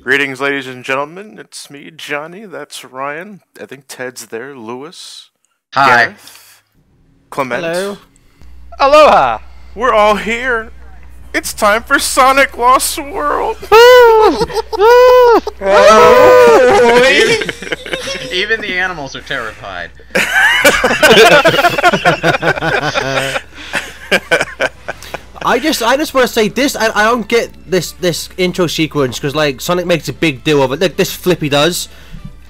Greetings, ladies and gentlemen. It's me, Johnny. That's Ryan. I think Ted's there. Lewis. Hi. Gareth. Clement. Hello. Aloha! We're all here. It's time for Sonic Lost World. Even the animals are terrified. I just want to say this. I don't get this intro sequence because like Sonic makes a big deal of it. Like this flip he does.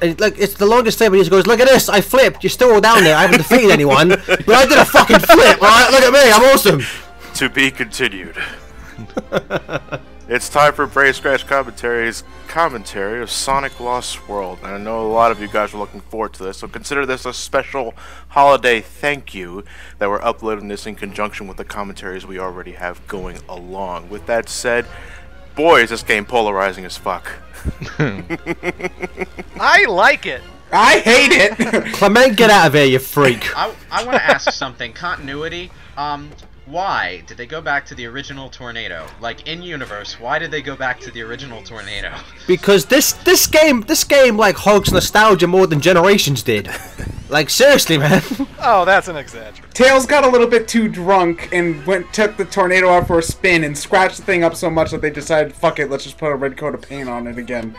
And, like it's the longest time he just goes, look at this, I flipped. You're still down there. I haven't defeated anyone, but I did a fucking flip. All right, look at me. I'm awesome. To be continued. It's time for Brave Scratch Commentaries commentary of Sonic Lost World. And I know a lot of you guys are looking forward to this, so consider this a special holiday thank you that we're uploading this in conjunction with the commentaries we already have going along. With that said, boy, is this game polarizing as fuck. I like it! I hate it! Clement, get out of here, you freak. I want to ask something. Continuity. Why did they go back to the original tornado? Like in universe, why did they go back to the original tornado? Because this game like hogs nostalgia more than Generations did. Like seriously, man. Oh, that's an exaggeration. Tails got a little bit too drunk and took the tornado out for a spin and scratched the thing up so much that they decided, fuck it, let's just put a red coat of paint on it again.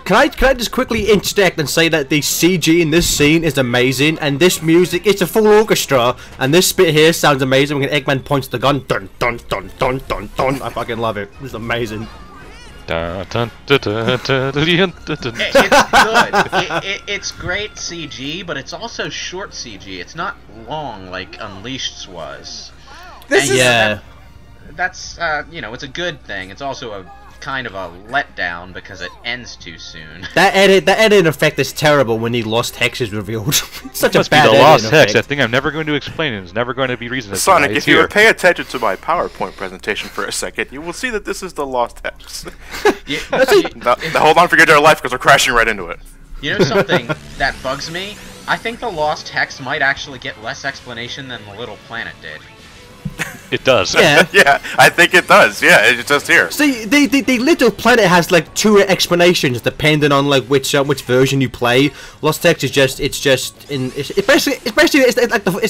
Can I just quickly interject and say that the CG in this scene is amazing, and this music, it's a full orchestra, and this bit here sounds amazing when Eggman points the gun, dun dun dun dun dun dun. I fucking love it. It's amazing. It's good. It's great CG, but it's also short CG. It's not long like Unleashed's was. That's you know, it's a good thing. It's also a kind of a letdown because it ends too soon. That editing effect is terrible when the Lost Hex is revealed. It's such a bad the Lost Hex. effect. That thing I'm never going to explain. It's never going to be reason. Sonic, if you would pay attention to my PowerPoint presentation for a second, you will see that this is the Lost Hex. Hold on for your dear life because we're crashing right into it. You know something that bugs me? I think the Lost Hex might actually get less explanation than the Little Planet did. It does. Yeah. Yeah, I think it does. Yeah, it's just here. See, the Little Planet has like two explanations depending on like which version you play. Lost Hex is it's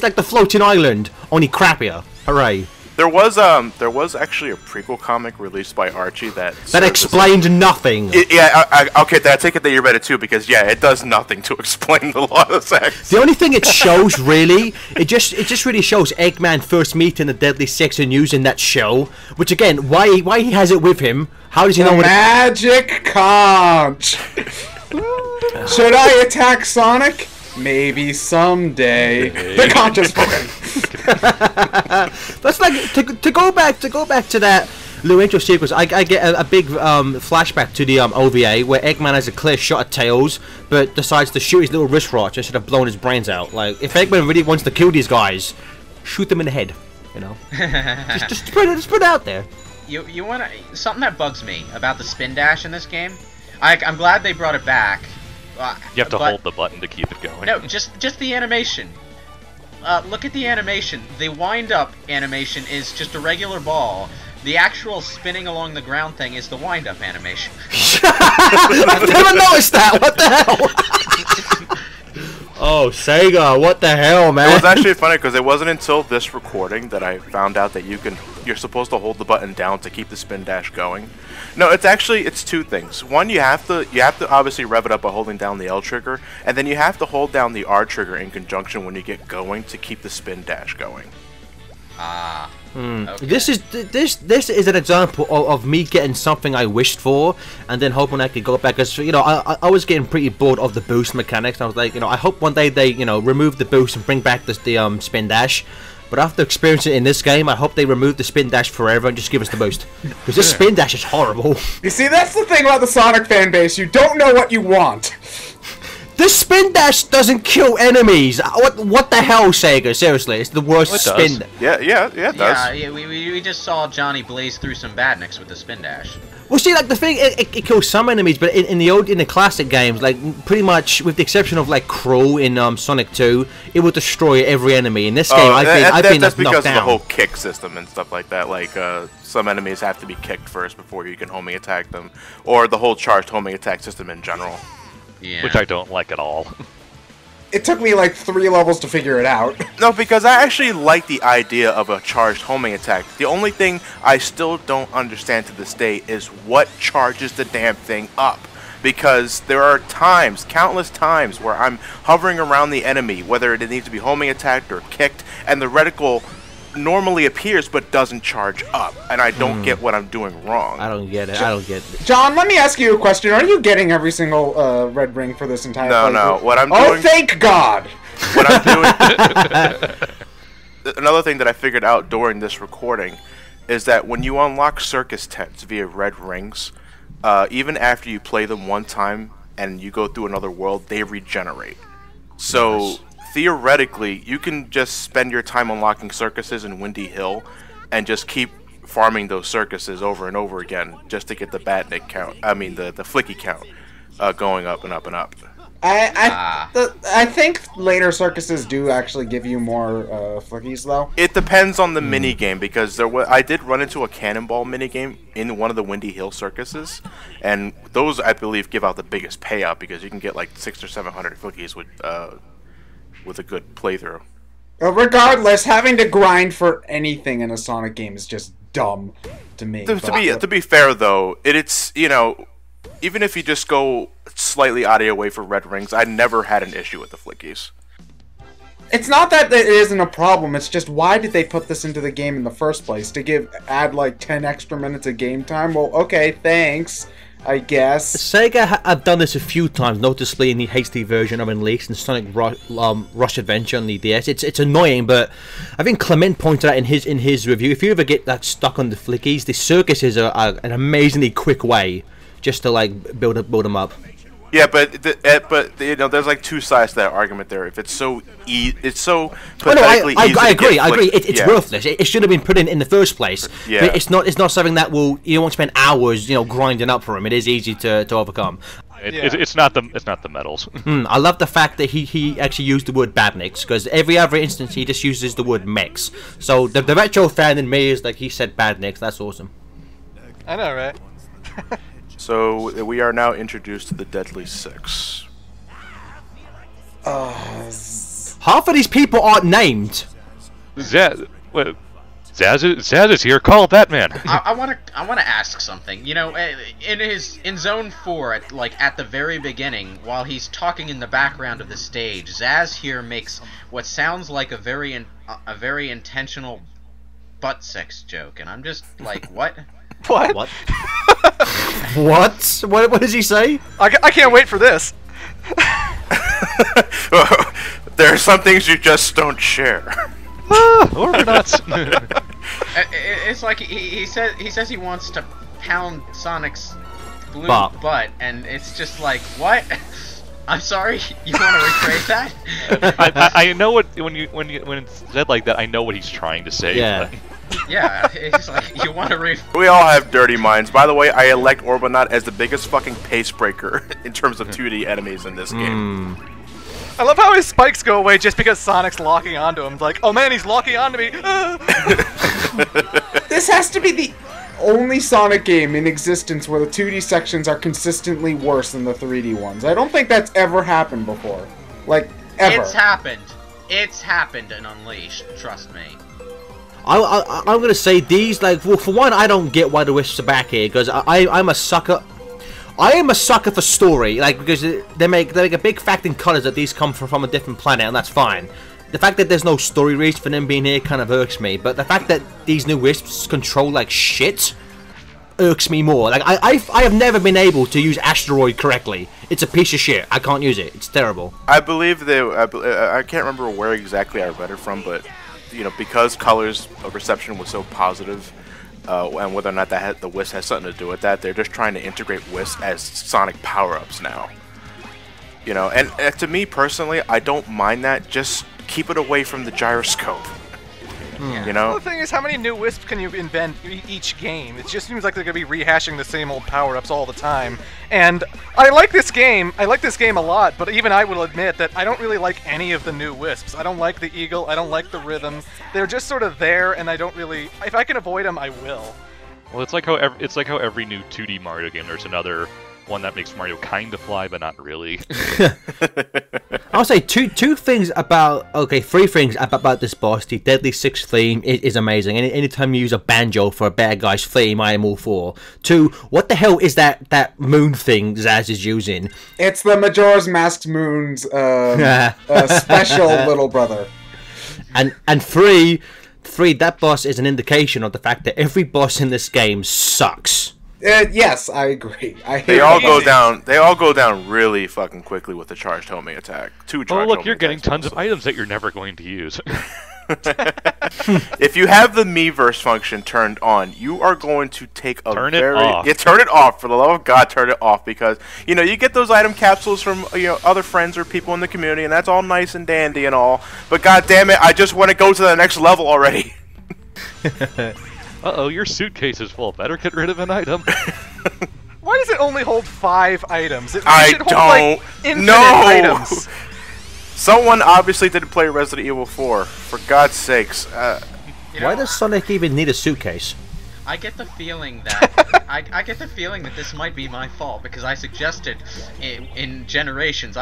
like the floating island, only crappier. Hooray! There was actually a prequel comic released by Archie that explained nothing. Okay, I take it that you read it too because yeah, it does nothing to explain the Lost Hex. The only thing it shows really, it just really shows Eggman first meeting the Deadly Six and using that shell. Which again, why he has it with him? How does he know what? Magic conch. Should I attack Sonic? Maybe someday. The conch is broken. That's like to go back to that little intro sequence. I get a big flashback to the OVA where Eggman has a clear shot at Tails, but decides to shoot his little wrist watch instead of blowing his brains out. Like if Eggman really wants to kill these guys, shoot them in the head. You know, just put it out there. You wanna something that bugs me about the spin dash in this game? I'm glad they brought it back. You have to hold the button to keep it going. No, just the animation. Look at the animation. The wind-up animation is just a regular ball. The actual spinning along the ground thing is the wind-up animation. I've never noticed that. What the hell? Oh, Sega, what the hell, man? It was actually funny because it wasn't until this recording that I found out that you're supposed to hold the button down to keep the spin dash going. No, it's two things. One, you have to obviously rev it up by holding down the L trigger, and then you have to hold down the R trigger in conjunction when you get going to keep the spin dash going. Ah. Okay. This is an example of me getting something I wished for and then hoping I could go back, because you know I was getting pretty bored of the boost mechanics. I was like, you know, I hope one day they remove the boost and bring back the spin dash. But after experiencing it in this game, I hope they remove the spin dash forever and just give us the boost, because this spin dash is horrible. You see, that's the thing about the Sonic fan base. You don't know what you want. This spin dash doesn't kill enemies. What the hell, Sega? Seriously, it's the worst spin. Yeah, it does. Yeah, we just saw Johnny blaze through some badniks with the spin dash. Well, see, like the thing, it kills some enemies, but in the classic games, like pretty much with the exception of like Crawl in Sonic 2, it will destroy every enemy. In this game, I've been that's because knocked of the whole down. kick system and stuff like that. Like some enemies have to be kicked first before you can homing attack them, or the whole charged homing attack system in general. Yeah. Which I don't like at all. It took me like 3 levels to figure it out. No, because I actually like the idea of a charged homing attack. The only thing I still don't understand to this day is what charges the damn thing up. Because there are times, countless times, where I'm hovering around the enemy, whether it needs to be homing attacked or kicked, and the reticle normally appears but doesn't charge up, and I don't get what I'm doing wrong. I don't get it. I don't get it. John, let me ask you a question. Are you getting every single red ring for this entire playthrough? No. What I'm doing... Oh, thank God! What I'm doing... Another thing that I figured out during this recording is that when you unlock circus tents via red rings, even after you play them one time and you go through another world, they regenerate. So... Nice. Theoretically, you can just spend your time unlocking circuses in Windy Hill and just keep farming those circuses over and over again just to get the Batnik count, I mean the Flicky count going up and up and up. I think later circuses do actually give you more Flickies, though. It depends on the mini game, because I did run into a cannonball mini game in one of the Windy Hill circuses, and those, I believe, give out the biggest payout because you can get like 600 or 700 Flickies with a good playthrough. Regardless, having to grind for anything in a Sonic game is just dumb to me. To be fair, though, it's, you know, even if you just go slightly out of your way for red rings, I never had an issue with the Flickies. It's not that it isn't a problem, it's just why did they put this into the game in the first place? To add like 10 extra minutes of game time? Well, okay, thanks. I guess. Sega have done this a few times, noticeably in the HD version of Unleashed and Sonic Rush Adventure on the DS. It's annoying, but I think Clement pointed out in his review, if you ever get that stuck on the Flickies, the circuses are an amazingly quick way just to like build them up. Yeah, but you know, there's like two sides to that argument there. If it's so pathetically easy. I agree. It's worthless. It should have been put in the first place. Yeah. But it's not something that you don't want to spend hours, grinding up for him. It is easy to overcome. It's not the medals. I love the fact that he actually used the word badniks, because every other instance he just uses the word mechs. So the retro fan in me is like, he said badniks. That's awesome. I know, right? So we are now introduced to the Deadly Six. Half of these people aren't named. Zaz is here. Call Batman. I want to ask something. You know, in Zone 4, at the very beginning, while he's talking in the background of the stage, Zaz here makes what sounds like a very intentional butt sex joke, and I'm just like, what? What? What? What does he say? I can't wait for this. There are some things you just don't share. Or not. It's like he says he wants to pound Sonic's blue butt, and it's just like, what? I'm sorry, you want to rephrase that? I know what when it's said like that, I know what he's trying to say. Yeah. But... Yeah, it's like, you want to We all have dirty minds. By the way, I elect Orbonaut as the biggest fucking pace breaker in terms of 2D enemies in this game. I love how his spikes go away just because Sonic's locking onto him. It's like, oh man, he's locking onto me. This has to be the only Sonic game in existence where the 2D sections are consistently worse than the 3D ones. I don't think that's ever happened before. Like, ever. It's happened. It's happened in Unleashed, trust me. I'm gonna say these, like, well, for one, I don't get why the Wisps are back here, because I'm a sucker. I am a sucker for story, like, because they make a big fact in colors that these come from a different planet, and that's fine. The fact that there's no story reason for them being here kind of irks me, but the fact that these new Wisps control like shit irks me more. Like, I have never been able to use Asteroid correctly. It's a piece of shit. I can't use it. It's terrible. I believe I can't remember where exactly I read it from, but you know, because colors of reception was so positive, and whether or not the Wisp has something to do with that, they're just trying to integrate Wisp as Sonic power-ups now. You know, and to me personally, I don't mind that. Just keep it away from the gyroscope. You know? Well, the thing is, how many new wisps can you invent each game? It just seems like they're gonna be rehashing the same old power-ups all the time. And I like this game. I like this game a lot, but even I will admit that I don't really like any of the new wisps. I don't like the eagle. I don't like the rhythm. They're just sort of there, and I don't really. If I can avoid them, I will. Well, it's like how every new 2D Mario game, there's another one that makes Mario kind of fly, but not really. I'll say three things about this boss. The Deadly Six theme is amazing. Anytime you use a banjo for a bad guy's theme, I am all for. 2, what the hell is that moon thing Zaz is using? It's the Majora's Masked Moon's special little brother. And 3, that boss is an indication of the fact that every boss in this game sucks. Yes, I agree. They all go down. They all go down really fucking quickly with the charged homing attack. 2 charged. Oh look, homing you're getting attacks tons of items that you're never going to use. If you have the Miiverse function turned on, you are going to take a Turn it off. Yeah, turn it off. For the love of God, turn it off, because you know you get those item capsules from other friends or people in the community, and that's all nice and dandy and all. But God damn it, I just want to go to the next level already. Uh-oh, your suitcase is full. Better get rid of an item. Why does it only hold 5 items? It I should don't hold, like, infinite know. items. Someone obviously didn't play Resident Evil 4. For God's sakes. You know, Why does Sonic even need a suitcase? I get the feeling that I get the feeling that this might be my fault because I suggested in Generations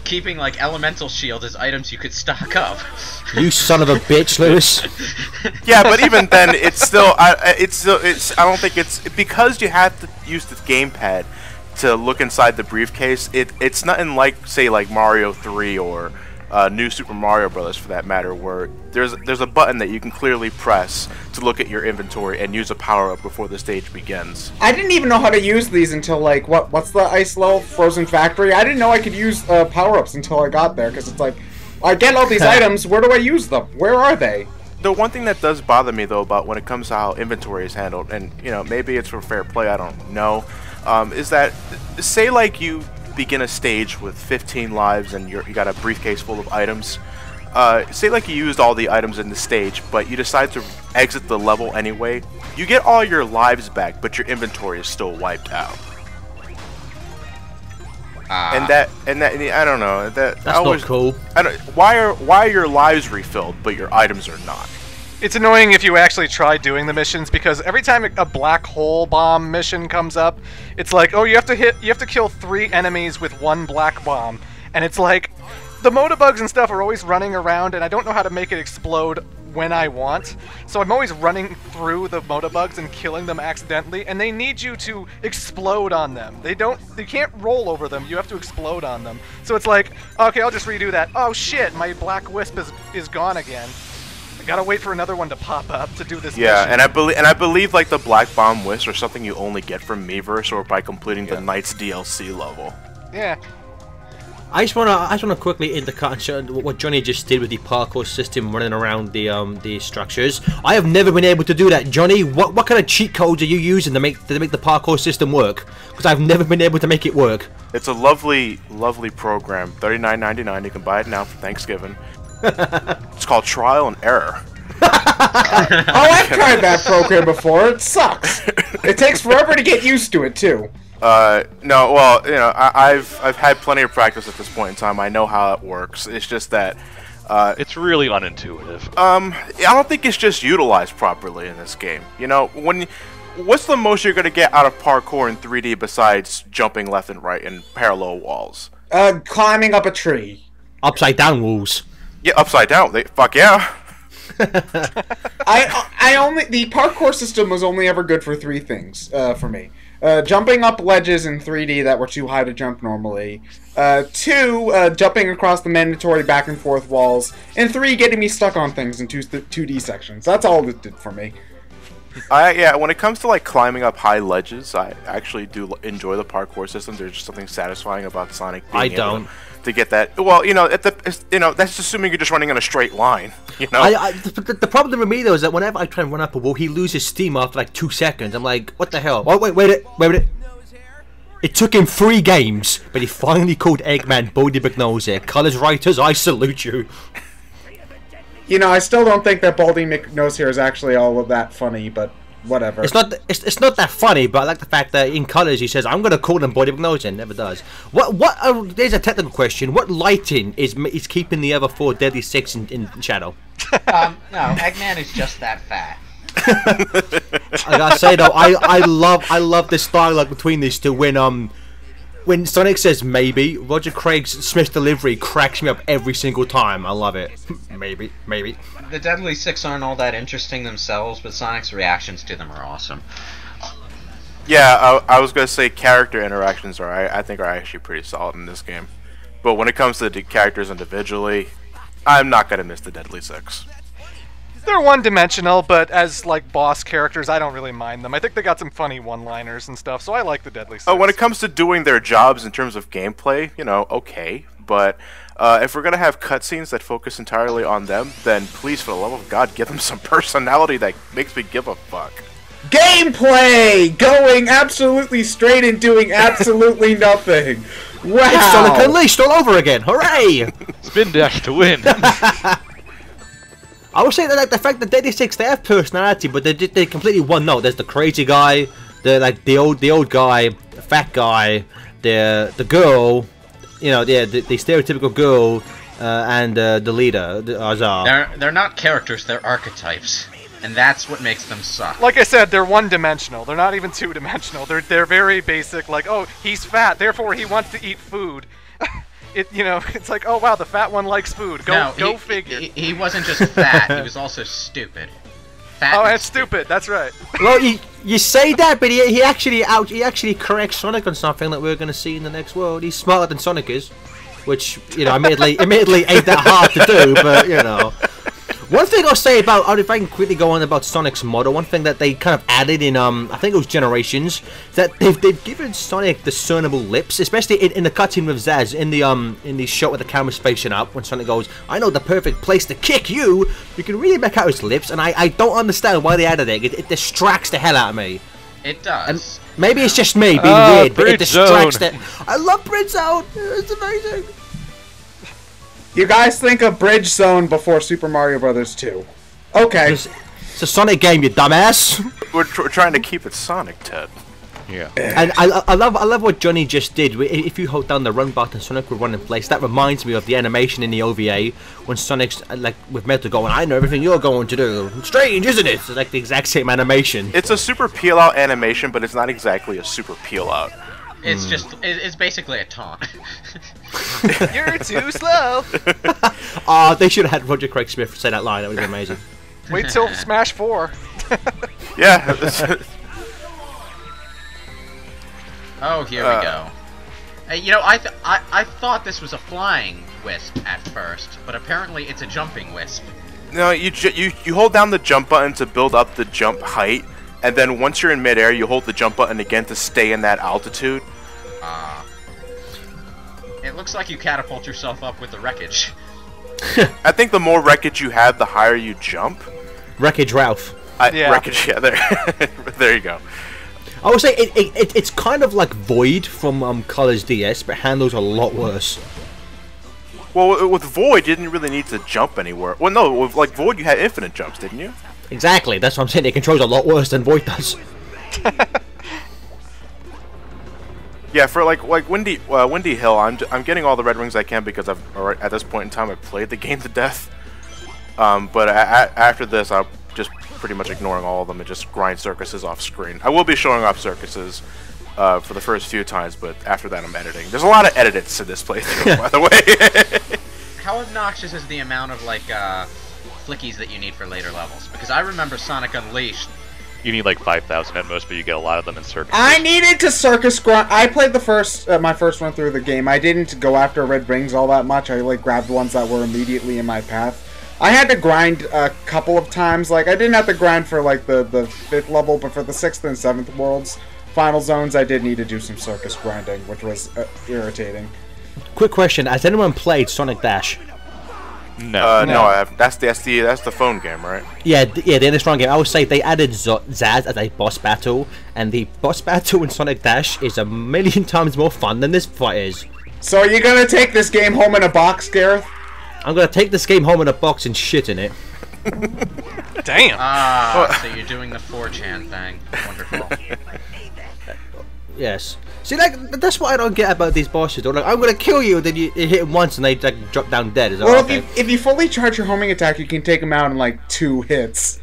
keeping like elemental shield as items you could stock up. You son of a bitch, Lewis. Yeah, but even then, it's still. I don't think it's because you have to use the gamepad to look inside the briefcase. It's nothing like say like Mario 3 or New Super Mario Brothers for that matter, where there's a button that you can clearly press to look at your inventory and use a power-up before the stage begins. I didn't even know how to use these until, like, what's the ice level? Frozen Factory? I didn't know I could use power-ups until I got there, because it's like, I get all these items, where do I use them? Where are they? The one thing that does bother me, though, about when it comes to how inventory is handled, and, you know, maybe it's for fair play, I don't know, is that, say, like, you begin a stage with 15 lives and you got a briefcase full of items. Say like you used all the items in the stage, but you decide to exit the level anyway. You get all your lives back, but your inventory is still wiped out. And that I don't know. That's not cool. Why are your lives refilled, but your items are not? It's annoying if you actually try doing the missions because every time a black hole bomb mission comes up, it's like, oh, you have to kill 3 enemies with 1 black bomb, and it's like, the motobugs and stuff are always running around, and I don't know how to make it explode when I want, so I'm always running through the motobugs and killing them accidentally, and they need you to explode on them. They can't roll over them, you have to explode on them. So it's like, okay, I'll just redo that. Oh shit, my black wisp is gone again. I gotta wait for another one to pop up to do this mission. And I believe like the Black Bomb Wisp or something you only get from Miiverse or by completing the Knights DLC level. Yeah. I just wanna quickly intercut and show what Johnny just did with the parkour system running around the structures. I have never been able to do that, Johnny. What kind of cheat codes are you using to make the parkour system work? Because I've never been able to make it work. It's a lovely program. $39.99. You can buy it now for Thanksgiving. It's called Trial and Error. I've tried that program before. It sucks. It takes forever to get used to it too. No, well, you know, I've had plenty of practice at this point in time. I know how it works. It's just that it's really unintuitive. I don't think it's just utilized properly in this game. You know, what's the most you're gonna get out of parkour in 3D besides jumping left and right in parallel walls? Climbing up a tree. Upside down walls. Yeah, upside down. Fuck yeah. The parkour system was only ever good for 3 things for me. Jumping up ledges in 3D that were too high to jump normally. 2, jumping across the mandatory back and forth walls. And 3, getting me stuck on things in 2D sections. That's all it did for me. Yeah, when it comes to like climbing up high ledges, I actually do enjoy the parkour system. There's just something satisfying about Sonic being able to get that. Well, you know, that's assuming you're just running in a straight line. You know, the problem with me though is that whenever I try and run up a wall, he loses steam after like 2 seconds. I'm like, what the hell? Oh wait a minute. It took him 3 games, but he finally called Eggman Bodie McNose here. Colors writers, I salute you. You know, I still don't think that Baldy McNose is actually all of that funny, but whatever. It's not. It's not that funny, but I like the fact that in Colors he says, "I'm gonna call him Baldy McNose," and never does. What? There's a technical question. What lighting is keeping the other 4 Deadly Six in shadow? No, Eggman is just that fat. I gotta say though, I love this dialogue between these two when Sonic says maybe, Roger Craig's Smith's delivery cracks me up every single time. I love it. maybe. The Deadly Six aren't all that interesting themselves, but Sonic's reactions to them are awesome. Yeah, I was gonna say character interactions I think are actually pretty solid in this game, but when it comes to the characters individually, I'm not gonna miss the Deadly Six. They're one-dimensional, but as like boss characters, I don't really mind them. I think they got some funny one-liners and stuff, so I like the Deadly Six. When it comes to doing their jobs in terms of gameplay, you know, okay, but if we're gonna have cutscenes that focus entirely on them, then please, for the love of God, give them some personality that makes me give a fuck. Gameplay! Going absolutely straight and doing absolutely nothing. Wow! It's Sonic Unleashed all over again! Hooray! Spin dash to win. I would say that like the fact that Deadly Six, they have personality, but they're completely one note. There's the crazy guy, the old guy, the fat guy, the girl, you know, the stereotypical girl, and the leader, the Azar. They're not characters, they're archetypes. And that's what makes them suck. Like I said, they're one-dimensional. They're not even two-dimensional. They're very basic, like, oh, he's fat, therefore he wants to eat food. It's like, oh wow, the fat one likes food. Go figure. He wasn't just fat; he was also stupid. Fat. Oh, and stupid. That's right. Well, you say that, but he actually corrects Sonic on something that we're gonna see in the next world. He's smarter than Sonic is, which admittedly ain't that hard to do, but you know. One thing I'll say about, if I can quickly go on about Sonic's model, one thing that they kind of added in, I think it was Generations, that they've given Sonic discernible lips, especially in the cutscene with Zaz, in the shot with the camera's facing up, when Sonic goes, "I know the perfect place to kick you," you can really make out his lips, and I don't understand why they added it. It distracts the hell out of me. It does. And maybe it's just me being weird, but it distracts Zone. I love Bridge Zone! It's amazing! You guys think of Bridge Zone before Super Mario Bros. 2. Okay. It's a Sonic game, you dumbass! We're trying to keep it Sonic, Ted. Yeah. And I love what Johnny just did. If you hold down the run button, Sonic will run in place. That reminds me of the animation in the OVA when Sonic's like with Metal going, "I know everything you're going to do." Strange, isn't it? It's like the exact same animation. It's a super peel out animation, but it's not exactly a super peel out. It's it's basically a taunt. You're too slow. They should have had Roger Craig Smith say that line. That would be amazing. Wait till Smash 4. Yeah. Oh, here we go. I thought this was a flying wisp at first, but apparently it's a jumping wisp. No, you hold down the jump button to build up the jump height, and then once you're in midair, you hold the jump button again to stay in that altitude. It looks like you catapult yourself up with the wreckage. I think the more wreckage you have, the higher you jump. Wreckage Ralph. Yeah. Wreckage, yeah, there you go. I would say it's kind of like Void from Colors DS, but handles a lot worse. Well, with Void, you didn't really need to jump anywhere. Well, no, with like Void, you had infinite jumps, didn't you? Exactly, that's what I'm saying. It controls a lot worse than Void does. Yeah, for like Windy Hill, I'm getting all the red rings I can because at this point in time I've played the game to death. But after this, I'm just pretty much ignoring all of them and just grind circuses off screen. I will be showing off circuses for the first few times, but after that I'm editing. There's a lot of edits to this playthrough, by the way. How obnoxious is the amount of flickies that you need for later levels? Because I remember Sonic Unleashed. You need like 5,000 at most, but you get a lot of them in circuses. I needed to circus grind. I played my first run through the game. I didn't go after red rings all that much. I grabbed ones that were immediately in my path. I had to grind a couple of times. I didn't have to grind for the 5th level, but for the 6th and 7th worlds, final zones, I did need to do some circus grinding, which was irritating. Quick question: has anyone played Sonic Dash? No. No, I have. That's the phone game, right? Yeah, the Innistrad game. I would say they added Zaz as a boss battle, and the boss battle in Sonic Dash is a million times more fun than this fight is. So are you gonna take this game home in a box, Gareth? I'm gonna take this game home in a box and shit in it. Damn. So you're doing the 4chan thing. Wonderful. Yes. See, like, that's what I don't get about these bosses. They're like, I'm gonna kill you, then you hit them once and they like drop down dead. Is that Well, okay? if you fully charge your homing attack, you can take them out in like 2 hits.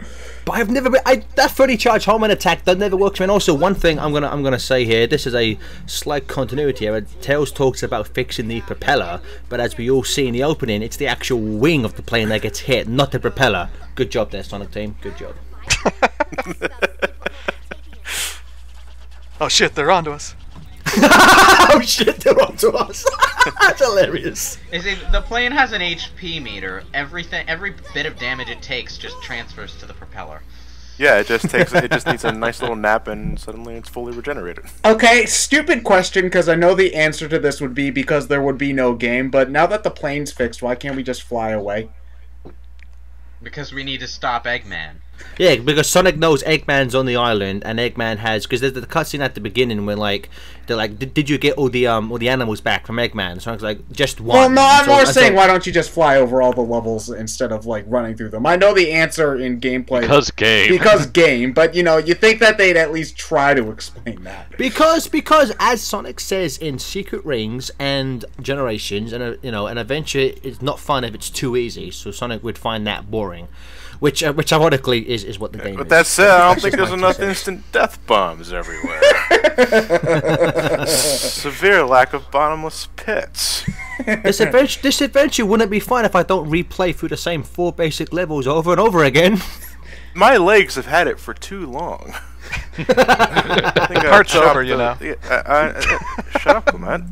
But I've never been. That fully charged homing attack that never works. And also, one thing I'm gonna say here. This is a slight continuity here. Tails talks about fixing the propeller, but as we all see in the opening, it's the actual wing of the plane that gets hit, not the propeller. Good job there, Sonic Team. Good job. Oh shit, they're onto us. Oh shit, they're onto us. That's hilarious. You see, the plane has an HP meter. Every bit of damage it takes just transfers to the propeller. Yeah, it just needs a nice little nap, and suddenly it's fully regenerated. Okay, stupid question, because I know the answer to this would be because there would be no game, but now that the plane's fixed, why can't we just fly away? Because we need to stop Eggman. Yeah, because Sonic knows Eggman's on the island, and Eggman has, because there's the cutscene at the beginning where they're like, did you get all the animals back from Eggman? And Sonic's like, just one. Well, no, I'm more saying, why don't you just fly over all the levels instead of like running through them? I know the answer in gameplay. Because game. Because game, but you know, you think that they'd at least try to explain that. Because as Sonic says in Secret Rings and Generations, and an adventure is not fun if it's too easy. So Sonic would find that boring. Which ironically is what the game is. But that said, I don't think there's enough instant death bombs everywhere. Severe lack of bottomless pits. This adventure wouldn't be fun if I don't replay through the same 4 basic levels over and over again. My legs have had it for too long. Part's over, you know. Shut up, Clement.